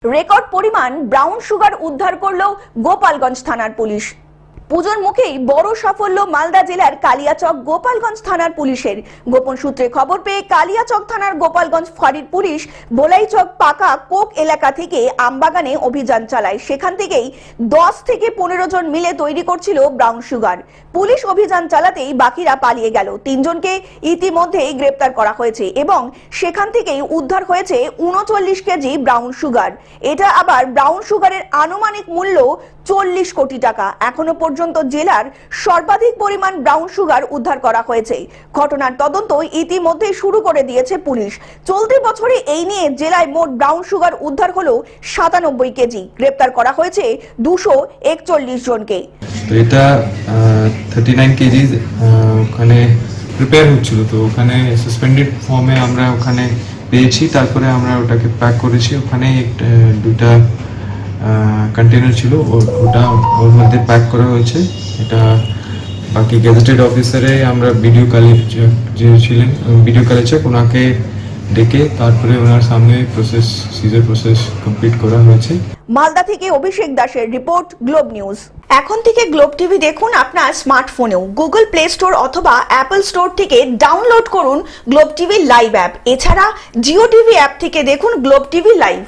Record পরিমাণ brown sugar উদ্ধার করল গোপালগঞ্জ থানার পুলিশ। পুজোর মুখেই বড় সাফল্য মালদা জেলার কালিয়াচক গোপালগঞ্জ থানার পুলিশের। গোপন সূত্রে খবর পেয়ে কালিয়াচক থানার গোপালগঞ্জ ফাঁড়ির পুলিশ বোলাইচক পাকা কোক এলাকা থেকে আমবাগানে অভিযান চালায়। সেখান থেকেই 10 থেকে 15 জন মিলে তৈরি করছিল ব্রাউন সুগার। পুলিশ অভিযান চালাতেই বাকিরা পালিয়ে গেল। 3 জনকে ইতিমধ্যেই গ্রেপ্তার করা হয়েছে এবং সেখান থেকেই উদ্ধার হয়েছে 39 কেজি ব্রাউন সুগার। এটা আবার ব্রাউন সুগারের আনুমানিক মূল্য 40 কোটি টাকা। এখনো পর্যন্ত জেলার সর্বাধিক পরিমাণ ব্রাউন সুগার উদ্ধার করা হয়েছে। ঘটনার তদন্ত ইতিমধ্যে শুরু করে দিয়েছে পুলিশ। চলতি বছরে এই নিয়ে জেলায় মোট ব্রাউন সুগার উদ্ধার হলো 97 কেজি। গ্রেপ্তার করা হয়েছে 241 জনকে। তো এটা 39 কেজি ওখানে প্রিপেয়ার হচ্ছিল, তো ওখানে সাসপেন্ডেড ফর্মে আমরা ওখানে পেয়েছি। তারপরে আমরা ওটাকে প্যাক করেছি। ওখানে দুটা কন্টেনার ছিল, ওটা ওর মধ্যে প্যাক করা হয়েছে। এটা বাকি গেজেটেড অফিসারে আমরা ভিডিও কালেকচার ওনাকে ডেকে তারপরে ওনার সামনে সিজার প্রসেস কমপ্লিট করা হয়েছে। মালদা থেকে অভিষেক দাসের রিপোর্ট, গ্লোব নিউজ। এখন থেকে গ্লোব টিভি দেখুন আপনার স্মার্টফোনেও। গুগল প্লে স্টোর অথবা অ্যাপল স্টোর থেকে ডাউনলোড করুন গ্লোব টিভি লাইভ অ্যাপ। এছাড়া জিও টিভি অ্যাপ থেকে দেখুন গ্লোব টিভি লাইভ।